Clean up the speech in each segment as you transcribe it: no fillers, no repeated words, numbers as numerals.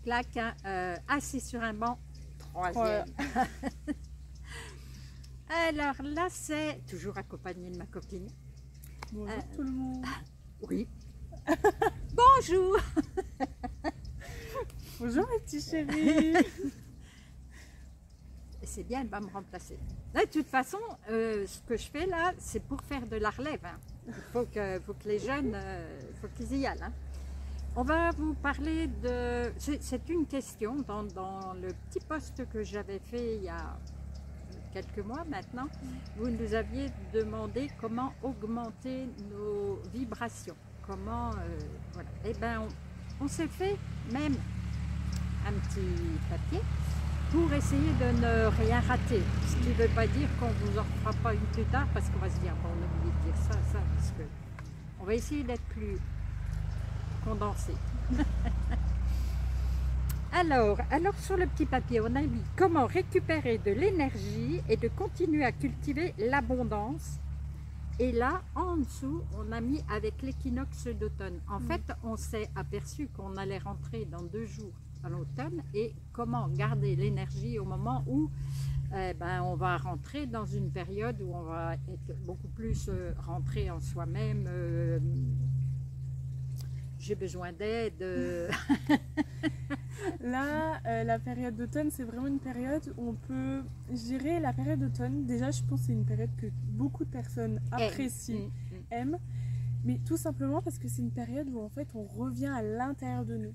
clac, hein, assis sur un banc, troisième. Alors là, c'est toujours accompagné de ma copine. Bonjour tout le monde. Oui. Bonjour. Bonjour mes petits chéris. C'est bien, elle va me remplacer. Là, de toute façon, ce que je fais là, c'est pour faire de la relève. Hein. Il faut que les jeunes, faut qu'ils y aillent. Hein. On va vous parler de... C'est une question dans le petit post que j'avais fait il y a quelques mois maintenant. Vous nous aviez demandé comment augmenter nos vibrations. Comment... voilà. Eh bien, on s'est fait même un petit papier pour essayer de ne rien rater. Ce qui ne veut pas dire qu'on ne vous en fera pas une plus tard, parce qu'on va se dire, bon, on a oublié de dire ça, parce que on va essayer d'être plus condensé. alors sur le petit papier, on a mis comment récupérer de l'énergie et de continuer à cultiver l'abondance. Et là, en dessous, on a mis avec l'équinoxe d'automne. En fait, on s'est aperçu qu'on allait rentrer dans 2 jours à l'automne et comment garder l'énergie au moment où on va rentrer dans une période où on va être beaucoup plus rentré en soi-même. J'ai besoin d'aide. Là, la période d'automne, c'est vraiment une période où on peut gérer la période d'automne. Déjà, je pense que c'est une période que beaucoup de personnes apprécient, aiment, mais tout simplement parce que c'est une période où en fait on revient à l'intérieur de nous.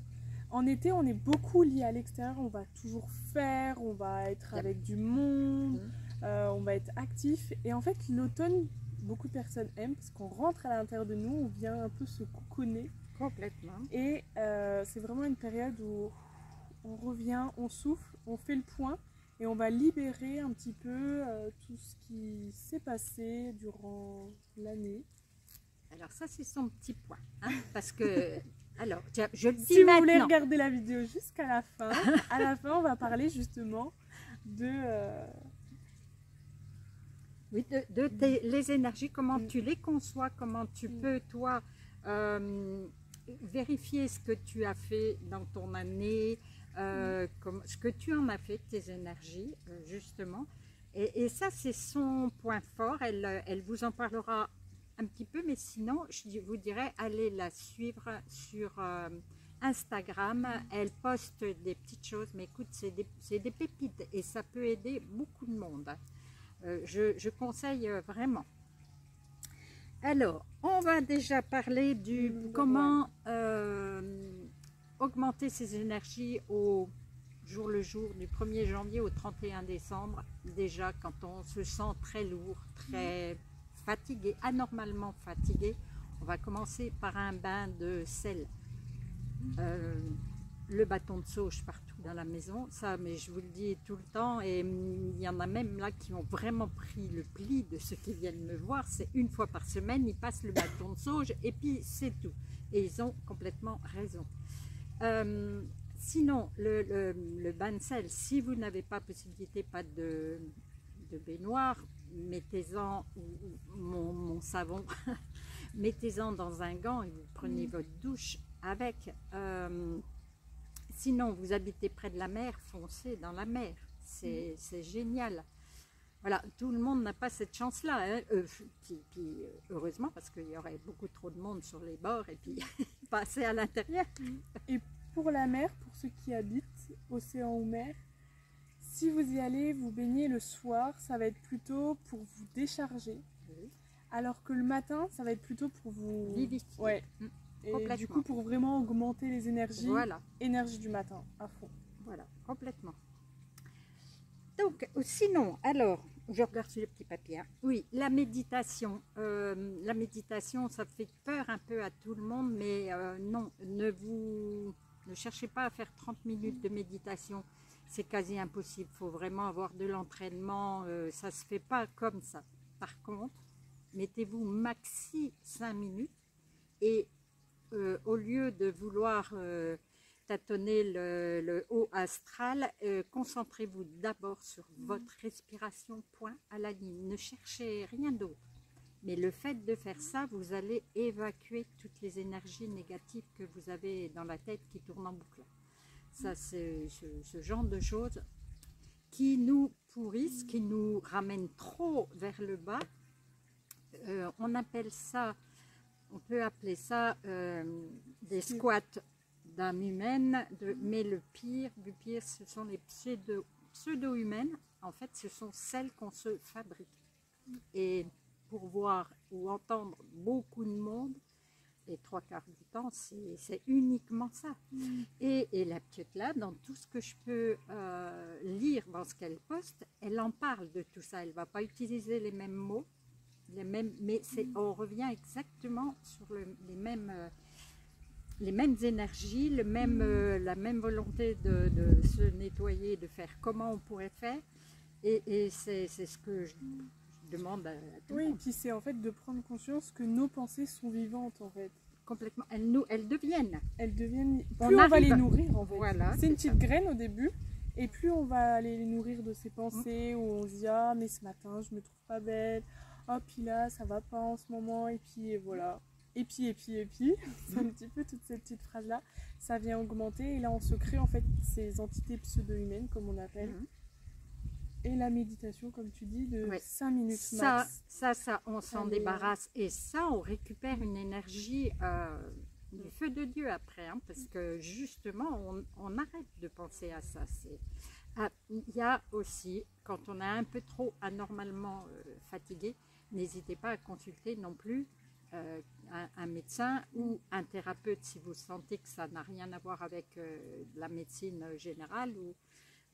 En été, on est beaucoup lié à l'extérieur, on va toujours faire, on va être avec du monde, on va être actif. Et en fait, l'automne, beaucoup de personnes aiment parce qu'on rentre à l'intérieur de nous, on vient un peu se cocooner. Complètement. Et c'est vraiment une période où on revient, on souffle, on fait le point et on va libérer un petit peu tout ce qui s'est passé durant l'année. Alors ça, c'est son petit point, hein, parce que... Alors, je le dis si maintenant. vous voulez regarder la vidéo jusqu'à la fin, on va parler justement de... Oui, les énergies, comment tu les conçois, comment tu peux, toi, vérifier ce que tu as fait dans ton année, ce que tu en as fait de tes énergies, justement. Et ça, c'est son point fort. Elle vous en parlera un petit peu, mais sinon, je vous dirais, allez la suivre sur Instagram. Elle poste des petites choses, mais écoute, c'est des pépites et ça peut aider beaucoup de monde. Je conseille vraiment. Alors, on va déjà parler du comment augmenter ses énergies au jour le jour, du 1er janvier au 31 décembre. Déjà, quand on se sent très lourd, très fatigué, anormalement fatigué, on va commencer par un bain de sel. Le bâton de sauge partout dans la maison, ça, mais je vous le dis tout le temps, et il y en a même là qui ont vraiment pris le pli de ceux qui viennent me voir, c'est une fois par semaine, ils passent le bâton de sauge et puis c'est tout. Et ils ont complètement raison. Sinon, le bain de sel, si vous n'avez pas possibilité, pas de baignoire, mettez-en mon savon, mettez-en dans un gant et vous prenez votre douche avec. Sinon, vous habitez près de la mer, foncez dans la mer, c'est génial. Voilà, tout le monde n'a pas cette chance-là, hein. Puis heureusement, parce qu'il y aurait beaucoup trop de monde sur les bords et puis pas assez à l'intérieur. Et pour la mer, pour ceux qui habitent océan ou mer, si vous y allez vous baigner le soir, ça va être plutôt pour vous décharger, alors que le matin, ça va être plutôt pour vous... Vivifier. Ouais. Et du coup, pour vraiment augmenter les énergies, énergie du matin, à fond. Voilà, complètement. Donc, sinon, alors, je regarde sur le petit papier. Hein. Oui, la méditation. La méditation, ça fait peur un peu à tout le monde, mais non, ne cherchez pas à faire 30 minutes de méditation. C'est quasi impossible. Il faut vraiment avoir de l'entraînement. Ça ne se fait pas comme ça. Par contre, mettez-vous maxi 5 minutes et au lieu de vouloir tâtonner le haut astral, concentrez-vous d'abord sur votre respiration, point à la ligne. Ne cherchez rien d'autre. Mais le fait de faire ça, vous allez évacuer toutes les énergies négatives que vous avez dans la tête qui tournent en boucle. Ça, c'est ce genre de choses qui nous pourrissent, qui nous ramènent trop vers le bas. On appelle ça, on peut appeler ça des squats d'âme humaine, mais le pire du pire, ce sont les pseudo-humaines. En fait, ce sont celles qu'on se fabrique. Et pour voir ou entendre beaucoup de monde, les 3/4 du temps, c'est uniquement ça. Et la petite là, dans tout ce que je peux lire dans ce qu'elle poste, elle en parle de tout ça. Elle ne va pas utiliser les mêmes mots, mais on revient exactement sur les mêmes énergies, la même volonté de se nettoyer, de faire comment on pourrait faire. Et c'est ce que je demande à tout le monde. Oui, et puis c'est en fait de prendre conscience que nos pensées sont vivantes en fait. Complètement. Elles deviennent. Plus on va les nourrir en fait. Voilà, c'est une petite graine au début. Et plus on va aller les nourrir de ces pensées où on se dit ah mais ce matin je me trouve pas belle. Oh puis là ça va pas en ce moment. Et puis voilà. Et puis. C'est un petit peu toutes ces petites phrases là. Ça vient augmenter et là on se crée en fait ces entités pseudo-humaines comme on appelle. Et la méditation, comme tu dis, de 5 minutes max. Ça, on s'en débarrasse. Et ça, on récupère une énergie du feu de Dieu après. Hein, parce que justement, on arrête de penser à ça. Il y a aussi, quand on est un peu trop anormalement fatigué, n'hésitez pas à consulter non plus un médecin ou un thérapeute si vous sentez que ça n'a rien à voir avec la médecine générale.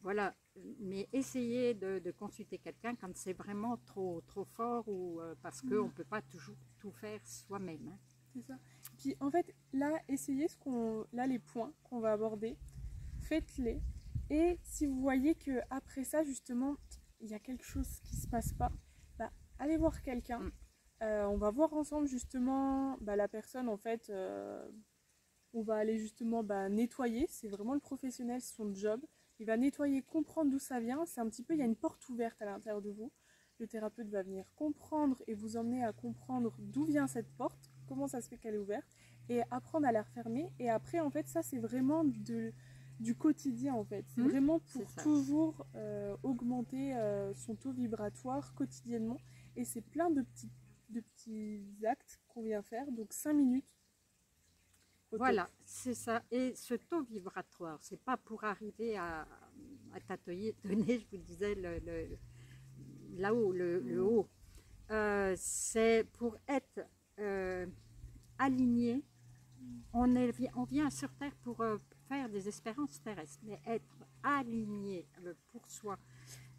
Voilà, mais essayez de consulter quelqu'un quand c'est vraiment trop fort ou parce qu'on ne peut pas toujours tout faire soi-même. Hein. C'est ça. Puis en fait, là, essayez les points qu'on va aborder, faites-les. Et si vous voyez qu'après ça, justement, il y a quelque chose qui ne se passe pas, bah, allez voir quelqu'un. On va voir ensemble justement la personne, en fait, on va aller justement nettoyer. C'est vraiment le professionnel, c'est son job. Il va nettoyer, comprendre d'où ça vient. C'est un petit peu, il y a une porte ouverte à l'intérieur de vous. Le thérapeute va venir comprendre et vous emmener à comprendre d'où vient cette porte, comment ça se fait qu'elle est ouverte, et apprendre à la refermer. Et après, en fait, ça, c'est vraiment du quotidien, en fait. C'est vraiment pour toujours augmenter son taux vibratoire quotidiennement. Et c'est plein de petits actes qu'on vient faire. Donc, 5 minutes. Voilà, c'est ça. Et ce taux vibratoire, c'est pas pour arriver à tâtonner, je vous disais, là-haut, le haut. C'est pour être aligné. On vient sur Terre pour faire des expériences terrestres, mais être aligné pour soi,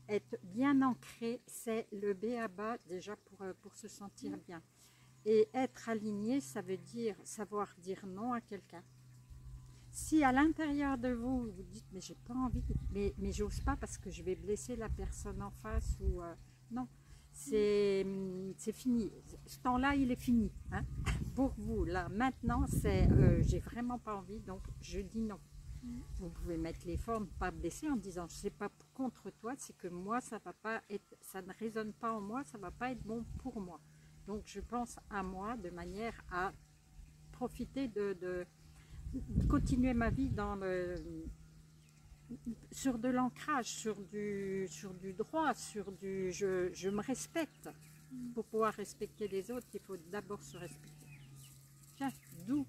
être bien ancré, c'est le b.a.-ba déjà pour se sentir bien. Et être aligné, ça veut dire savoir dire non à quelqu'un. Si à l'intérieur de vous, vous dites « mais j'ai pas envie, mais j'ose pas parce que je vais blesser la personne en face » ou non, c'est fini. Ce temps-là, il est fini. Hein. Pour vous, là, maintenant, c'est j'ai vraiment pas envie, donc je dis non. Vous pouvez mettre l'effort de ne pas blesser en disant « je sais pas contre toi, c'est que moi, ça ne résonne pas en moi, ça va pas être bon pour moi. » Donc, je pense à moi de manière à profiter de continuer ma vie sur de l'ancrage, sur du droit, je me respecte. Pour pouvoir respecter les autres, il faut d'abord se respecter. Tiens, d'où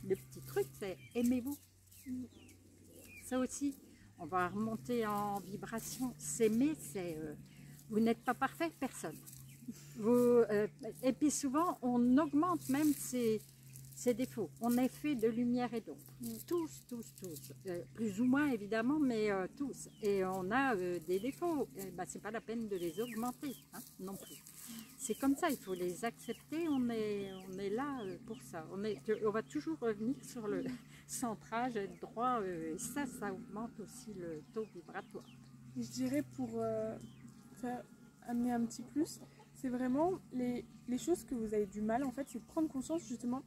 le petit truc, c'est aimez-vous. Ça aussi, on va remonter en vibration. S'aimer, c'est vous n'êtes pas parfait, personne. Et puis souvent, on augmente même ses défauts. On est fait de lumière et d'ombre. Tous. Plus ou moins, évidemment, mais tous. Et on a des défauts. C'est pas la peine de les augmenter, hein, non plus. C'est comme ça, il faut les accepter. On est là pour ça. On va toujours revenir sur le centrage, être droit. Et ça augmente aussi le taux vibratoire. Je dirais pour amener un petit plus, c'est vraiment les choses que vous avez du mal, en fait, c'est de prendre conscience justement,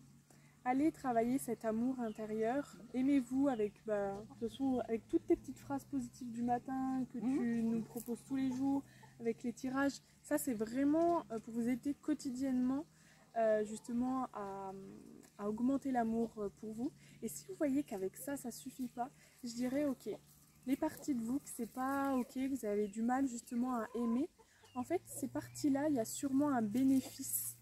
allez travailler cet amour intérieur, aimez-vous avec, de toute façon, avec toutes tes petites phrases positives du matin que tu nous proposes tous les jours, avec les tirages, ça c'est vraiment pour vous aider quotidiennement justement à augmenter l'amour pour vous. Et si vous voyez qu'avec ça, ça suffit pas, je dirais, ok, les parties de vous que c'est pas ok, vous avez du mal justement à aimer, en fait, ces parties-là, il y a sûrement un bénéfice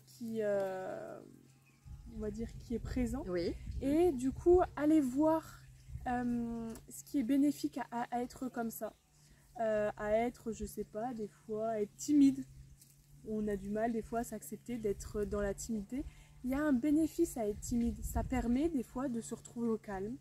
qui, on va dire, qui est présent. Oui. Et du coup, allez voir ce qui est bénéfique à être comme ça. À être, je sais pas, des fois, à être timide. On a du mal des fois à s'accepter d'être dans la timidité. Il y a un bénéfice à être timide. Ça permet des fois de se retrouver au calme,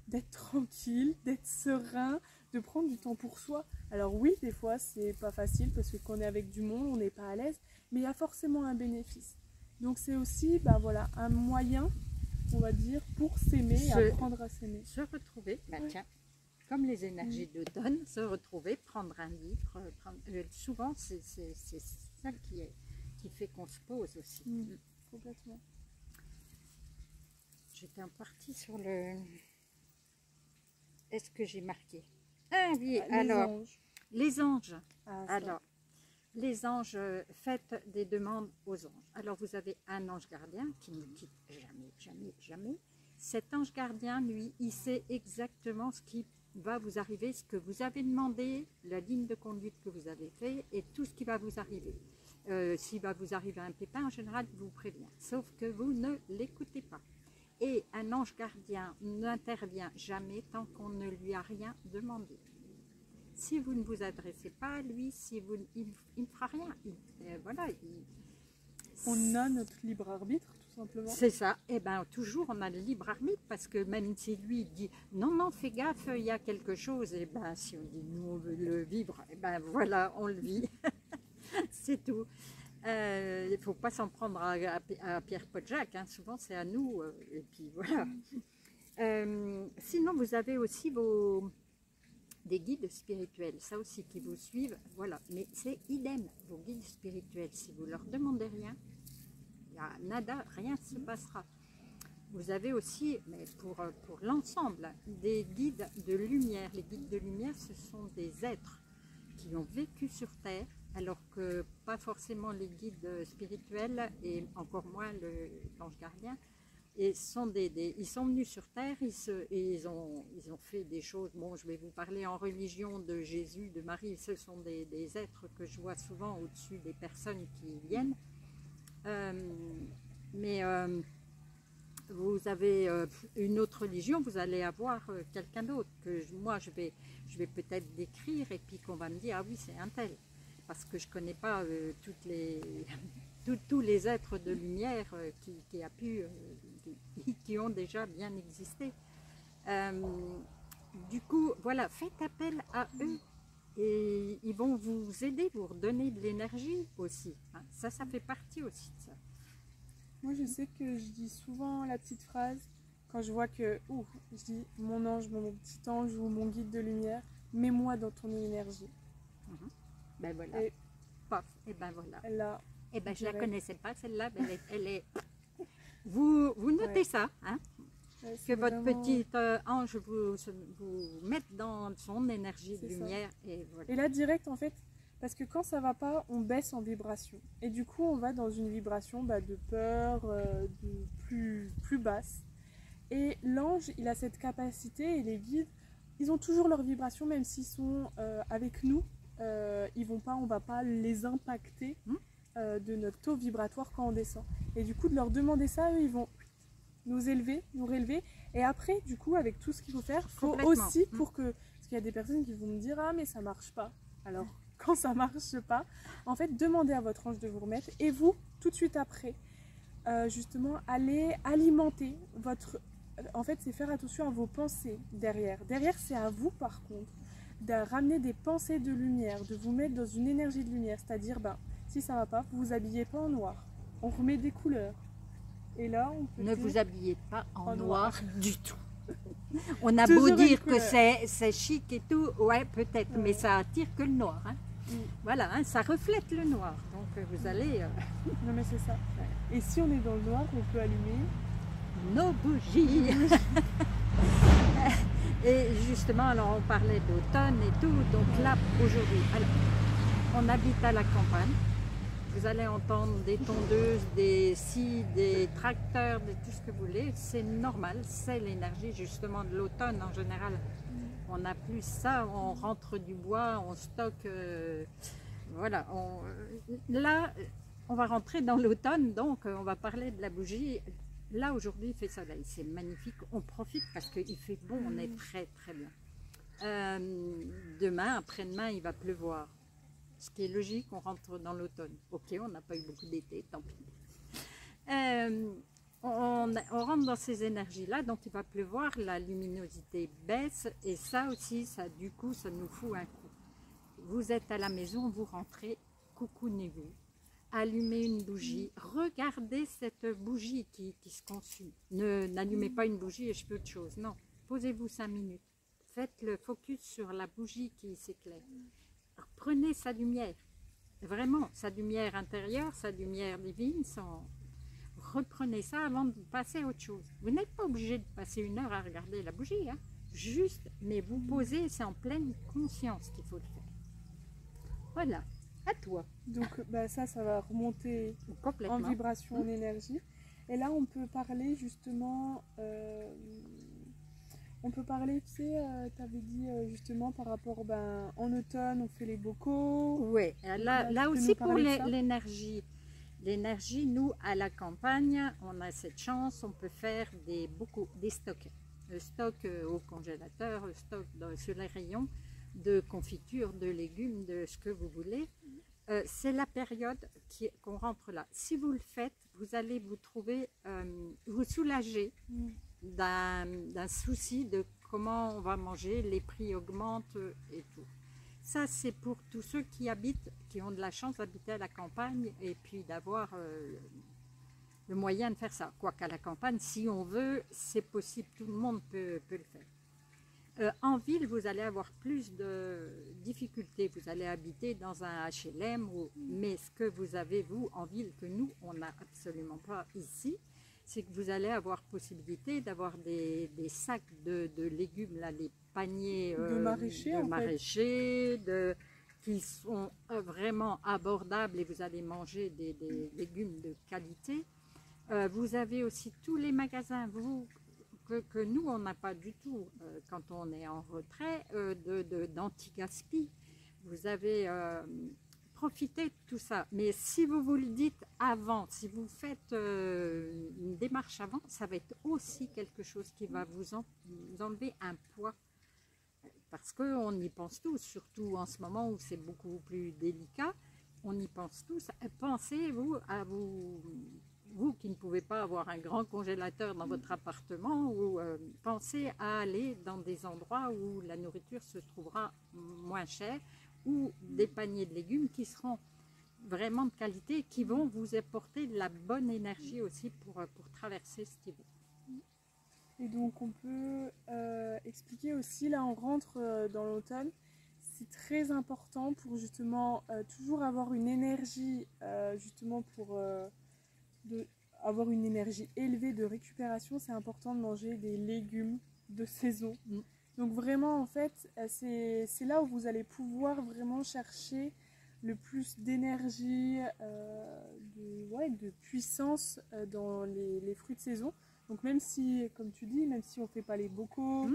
d'être tranquille, d'être serein, de prendre du temps pour soi. Alors oui, des fois, c'est pas facile parce que quand on est avec du monde, on n'est pas à l'aise, mais il y a forcément un bénéfice. Donc c'est aussi voilà, un moyen, on va dire, pour s'aimer et apprendre à s'aimer. Se retrouver, tiens, comme les énergies d'automne, se retrouver, prendre un livre, souvent c'est ça qui fait qu'on se pose aussi. Complètement. J'étais en partie sur le... Est-ce que j'ai marqué? Ah oui, alors, les anges. Alors, les anges, faites des demandes aux anges. Alors, vous avez un ange gardien qui ne quitte jamais, jamais, jamais. Cet ange gardien, lui, il sait exactement ce qui va vous arriver, ce que vous avez demandé, la ligne de conduite que vous avez fait et tout ce qui va vous arriver. S'il va vous arriver un pépin, en général, il vous prévient. Sauf que vous ne l'écoutez pas. Et un ange gardien n'intervient jamais tant qu'on ne lui a rien demandé. Si vous ne vous adressez pas à lui, il ne fera rien. On a notre libre arbitre, tout simplement. C'est ça. Et bien, toujours, on a le libre arbitre parce que même si lui dit non, non, fais gaffe, il y a quelque chose, et bien, si on dit nous, on veut le vivre, et ben voilà, on le vit. C'est tout. Il ne faut pas s'en prendre à Pierre Podjac, hein. Souvent c'est à nous, et puis voilà. Sinon, vous avez aussi des guides spirituels, ça aussi qui vous suivent, voilà. Mais c'est idem, vos guides spirituels, si vous leur demandez rien, il y a nada, rien ne se passera. Vous avez aussi, mais pour l'ensemble, des guides de lumière. Les guides de lumière, ce sont des êtres qui ont vécu sur Terre, alors que pas forcément les guides spirituels et encore moins l'ange gardien. Et ils sont venus sur Terre ils ont fait des choses. Bon, je vais vous parler en religion de Jésus, de Marie. Ce sont des êtres que je vois souvent au-dessus des personnes qui viennent. Vous avez une autre religion, vous allez avoir quelqu'un d'autre que moi je vais peut-être décrire et puis qu'on va me dire ah oui c'est un tel. Parce que je ne connais pas tous les êtres de lumière qui ont déjà bien existé. Du coup, voilà, faites appel à eux et ils vont vous aider, vous redonner de l'énergie aussi. Hein. Ça fait partie aussi de ça. Moi, je sais que je dis souvent la petite phrase quand je vois que, je dis mon ange, mon petit ange ou mon guide de lumière, mets-moi dans ton énergie. Ben voilà, et, paf, et ben voilà. Là, et ben je la connaissais pas celle-là, mais elle est... Vous notez ça, hein, que votre petit ange vous mette dans son énergie de lumière. Et, voilà. Et là, direct, en fait, parce que quand ça va pas, on baisse en vibration. Et du coup, on va dans une vibration de peur, de plus basse. Et l'ange, il a cette capacité, et les guides, ils ont toujours leur vibration, même s'ils sont avec nous. On va pas les impacter de notre taux vibratoire quand on descend. Et du coup, de leur demander ça, eux, ils vont nous élever, nous rélever. Et après, du coup, avec tout ce qu'il faut faire, il faut aussi parce qu'il y a des personnes qui vont me dire ah mais ça marche pas. Alors quand ça marche pas, en fait, demandez à votre ange de vous remettre et vous, tout de suite après, justement, allez alimenter votre... En fait, c'est faire attention à vos pensées derrière. Derrière, c'est à vous, par contre, de ramener des pensées de lumière, de vous mettre dans une énergie de lumière. C'est-à-dire, si ça va pas, vous vous habillez pas en noir. On remet des couleurs. Et là, on peut... Ne vous habillez pas en noir du tout. On a beau dire que c'est chic et tout, ouais, peut-être, mais ça attire que le noir. Hein. Voilà, hein, ça reflète le noir. Donc, vous allez... Non, mais c'est ça. Ouais. Et si on est dans le noir, on peut allumer... nos bougies. Et justement, alors on parlait d'automne et tout, donc là, aujourd'hui, alors, on habite à la campagne, vous allez entendre des tondeuses, des scies, des tracteurs, tout ce que vous voulez. C'est normal, c'est l'énergie justement de l'automne en général. On n'a plus ça, on rentre du bois, on stocke. Voilà. Là, on va rentrer dans l'automne, donc on va parler de la bougie. Là, aujourd'hui, il fait soleil, c'est magnifique. On profite parce qu'il fait bon, on est très très bien. Demain, après-demain, il va pleuvoir. Ce qui est logique, on rentre dans l'automne. Ok, on n'a pas eu beaucoup d'été, tant pis. On rentre dans ces énergies-là, donc il va pleuvoir, la luminosité baisse, et ça aussi, du coup, ça nous fout un coup. Vous êtes à la maison, vous rentrez, coucounez-vous, allumez une bougie, regardez cette bougie qui se consume. N'allumez pas une bougie et je fais autre chose, non. Posez-vous 5 minutes, faites le focus sur la bougie qui s'éclaire. Prenez sa lumière, vraiment, sa lumière intérieure, sa lumière divine, reprenez ça avant de passer à autre chose. Vous n'êtes pas obligé de passer 1 heure à regarder la bougie, hein. Juste, mais vous posez, c'est en pleine conscience qu'il faut le faire. Voilà, à toi. Donc ça va remonter en vibration, en énergie. Et là, on peut parler justement... on peut parler, tu sais, tu avais dit justement par rapport, en automne, on fait les bocaux. Oui, là aussi pour l'énergie. L'énergie, nous, à la campagne, on a cette chance, on peut faire des stocks. Le stock au congélateur, le stock sur les rayons de confiture, de légumes, de ce que vous voulez. C'est la période qu'on rentre là. Si vous le faites, vous allez vous trouver, vous soulager d'un souci de comment on va manger, les prix augmentent et tout. Ça, c'est pour tous ceux qui ont de la chance d'habiter à la campagne et puis d'avoir le moyen de faire ça. Quoiqu'à la campagne, si on veut, c'est possible, tout le monde peut le faire. En ville, vous allez avoir plus de difficultés. Vous allez habiter dans un HLM, mais ce que vous avez, vous, en ville, que nous, on n'a absolument pas ici, c'est que vous allez avoir possibilité d'avoir des sacs de légumes, là, les paniers de maraîchers, qui sont vraiment abordables et vous allez manger des légumes de qualité. Vous avez aussi tous les magasins que nous, on n'a pas du tout quand on est en retrait, d'anti-gaspi. Vous avez profité de tout ça. Mais si vous vous le dites avant, si vous faites une démarche avant, ça va être aussi quelque chose qui va vous enlever un poids. Parce qu'on y pense tous, surtout en ce moment où c'est beaucoup plus délicat, on y pense tous. Pensez-vous à vous qui ne pouvez pas avoir un grand congélateur dans votre appartement, ou pensez à aller dans des endroits où la nourriture se trouvera moins chère, ou des paniers de légumes qui seront vraiment de qualité, qui vont vous apporter de la bonne énergie aussi pour traverser cet hiver. Et donc on peut expliquer aussi, là on rentre dans l'automne, c'est très important pour justement toujours avoir une énergie, justement pour avoir une énergie élevée de récupération, c'est important de manger des légumes de saison. Donc vraiment en fait, c'est là où vous allez pouvoir vraiment chercher le plus d'énergie, de puissance dans les fruits de saison. Donc même si, comme tu dis, même si on ne fait pas les bocaux,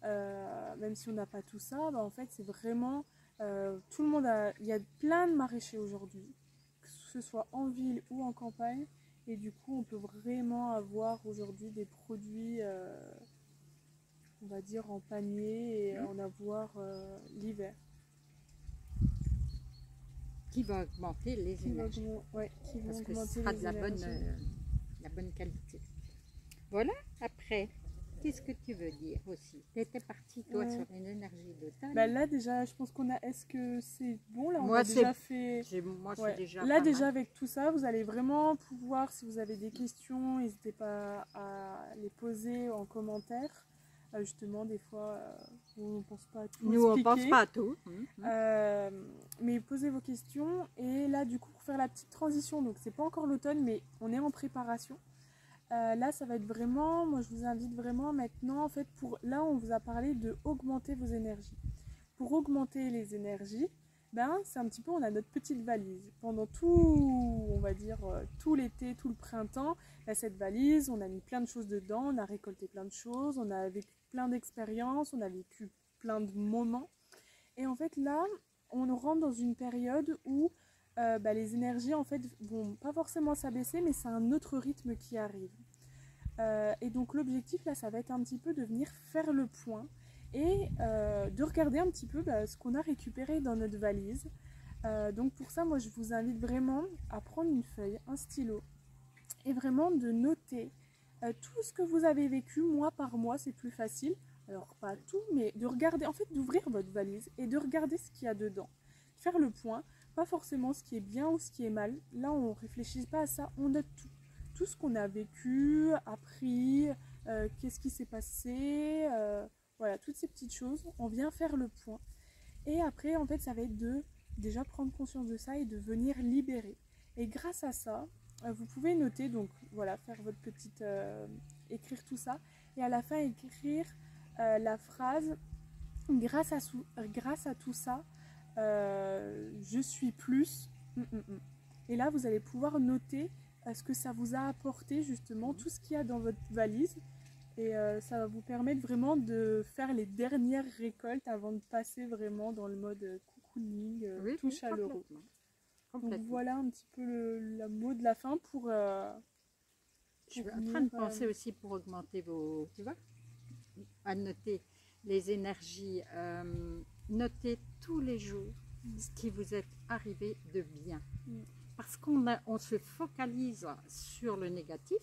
même si on n'a pas tout ça, en fait c'est vraiment, tout le monde il y a plein de maraîchers aujourd'hui, que ce soit en ville ou en campagne, et du coup on peut vraiment avoir aujourd'hui des produits, on va dire en panier, et en avoir l'hiver. Qui va augmenter les énergies. Parce que ce sera de la bonne qualité. Voilà, après, qu'est-ce que tu veux dire aussi? Tu étais partie, toi, sur une énergie d'automne. Là, déjà, je pense qu'on a... Est-ce que c'est bon? Là, on moi, a déjà fait... Moi, c'est déjà là, déjà, avec tout ça, vous allez vraiment pouvoir, si vous avez des questions, n'hésitez pas à les poser en commentaire. Justement, des fois, on ne pense pas à tout. Nous, on ne pense pas à tout. Mais posez vos questions. Et là, du coup, pour faire la petite transition, donc c'est pas encore l'automne, mais on est en préparation. Là, ça va être vraiment, moi je vous invite vraiment maintenant, en fait, là on vous a parlé de augmenter vos énergies. Pour augmenter les énergies, ben, c'est un petit peu, on a notre petite valise. Pendant tout, on va dire, tout l'été, tout le printemps, ben, cette valise, on a mis plein de choses dedans, on a récolté plein de choses, on a vécu plein d'expériences, on a vécu plein de moments. Et en fait, là, on rentre dans une période où ben, les énergies, en fait, vont pas forcément s'abaisser, mais c'est un autre rythme qui arrive. Et donc, l'objectif, là, ça va être un petit peu de venir faire le point et de regarder un petit peu ce qu'on a récupéré dans notre valise. Donc pour ça, moi je vous invite vraiment à prendre une feuille, un stylo et vraiment de noter tout ce que vous avez vécu mois par mois, c'est plus facile. Alors pas tout, mais de regarder, en fait d'ouvrir votre valise et de regarder ce qu'il y a dedans. Faire le point, pas forcément ce qui est bien ou ce qui est mal. Là on ne réfléchit pas à ça, on note tout. Tout ce qu'on a vécu, appris, qu'est-ce qui s'est passé, voilà, toutes ces petites choses, on vient faire le point. Et après, en fait, ça va être de déjà prendre conscience de ça et de venir libérer. Et grâce à ça, vous pouvez noter, donc voilà, faire votre petite... écrire tout ça. Et à la fin, écrire la phrase « Grâce à tout ça, je suis plus... ». Et là, vous allez pouvoir noter ce que ça vous a apporté, justement, tout ce qu'il y a dans votre valise. Et ça va vous permettre vraiment de faire les dernières récoltes avant de passer vraiment dans le mode cocooning, oui, tout chaleureux. Complètement. Donc voilà un petit peu le mot de la fin pour... je suis en train de penser aussi pour augmenter vos... Tu vois, à noter les énergies, noter tous les jours ce qui vous est arrivé de bien. Parce qu'on se focalise sur le négatif,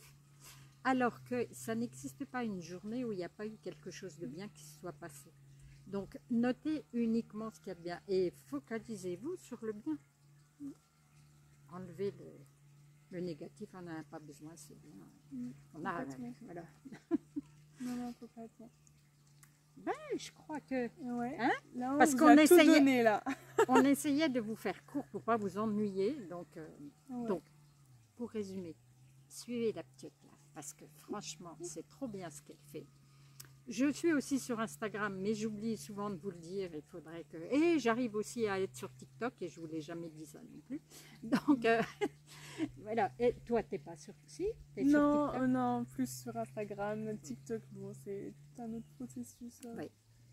alors que ça n'existe pas une journée où il n'y a pas eu quelque chose de bien qui se soit passé. Donc, notez uniquement ce qu'il y a de bien et focalisez-vous sur le bien. Enlevez le négatif, on n'en a pas besoin, c'est bien. On a voilà. Non, on peut pas être. Ben, je crois que... Ouais. Hein, là, parce qu'on essayait, donné, là. on essayait de vous faire court pour ne pas vous ennuyer. Donc, donc, pour résumer, suivez la petite là, parce que franchement, c'est trop bien ce qu'elle fait. Je suis aussi sur Instagram, mais j'oublie souvent de vous le dire. Il faudrait que... Et j'arrive aussi à être sur TikTok, et je ne vous l'ai jamais dit ça non plus. Donc, voilà. Et toi, tu n'es pas sur... Si, t'es non, sur TikTok? Non, plus sur Instagram. TikTok, bon, c'est tout un autre processus. Oui.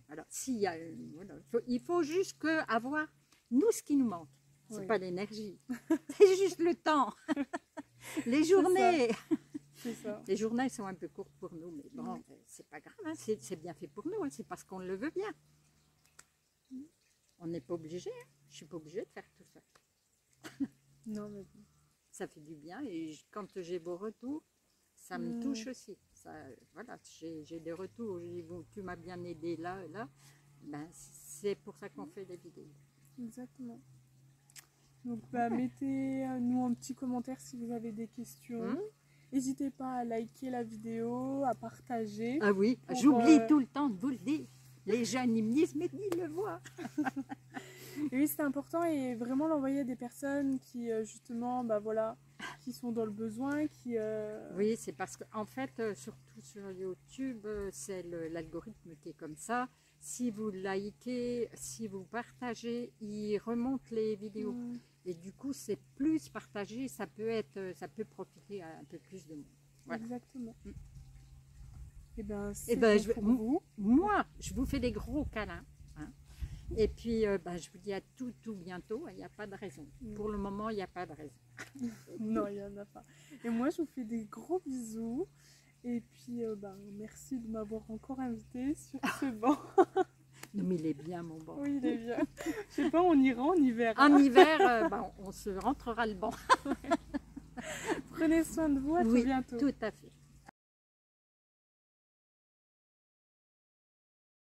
Alors, s'il y a... voilà, il faut juste avoir, nous, ce qui nous manque. Ce n'est pas l'énergie. C'est juste le temps. Les journées... C'est ça. Les journées sont un peu courtes pour nous, mais bon, c'est pas grave, hein, c'est bien fait pour nous, hein, c'est parce qu'on le veut bien. On n'est pas obligé, hein, je ne suis pas obligée de faire tout ça. Non, mais bon. Ça fait du bien et quand j'ai vos retours, ça me touche aussi. Ça, voilà, j'ai des retours, je dis, bon, tu m'as bien aidé là, là. Ben, c'est pour ça qu'on fait des vidéos. Exactement. Donc, mettez-nous un petit commentaire si vous avez des questions. N'hésitez pas à liker la vidéo, à partager. Ah oui, j'oublie tout le temps de vous le dire. Les jeunes, ils me disent, mais dis-le voir. Et oui, c'est important et vraiment l'envoyer à des personnes qui, justement, voilà, qui sont dans le besoin, qui... Oui, c'est parce qu'en fait, surtout sur YouTube, c'est l'algorithme qui est comme ça. Si vous likez, si vous partagez, il remonte les vidéos. Et du coup, c'est plus partagé, ça peut profiter à un peu plus de monde. Voilà. Exactement. Et ben, moi, je vous fais des gros câlins. Hein. Et puis, je vous dis à tout bientôt. Il n'y a pas de raison. Pour le moment, il n'y a pas de raison. Non, il n'y en a pas. Et moi, je vous fais des gros bisous. Et puis, merci de m'avoir encore invité sur ce banc. Non, mais il est bien, mon banc. Oui, il est bien. Je sais pas, on ira en hiver. En hiver, on se rentrera le banc. Prenez soin de vous, à très bientôt. Tout à fait.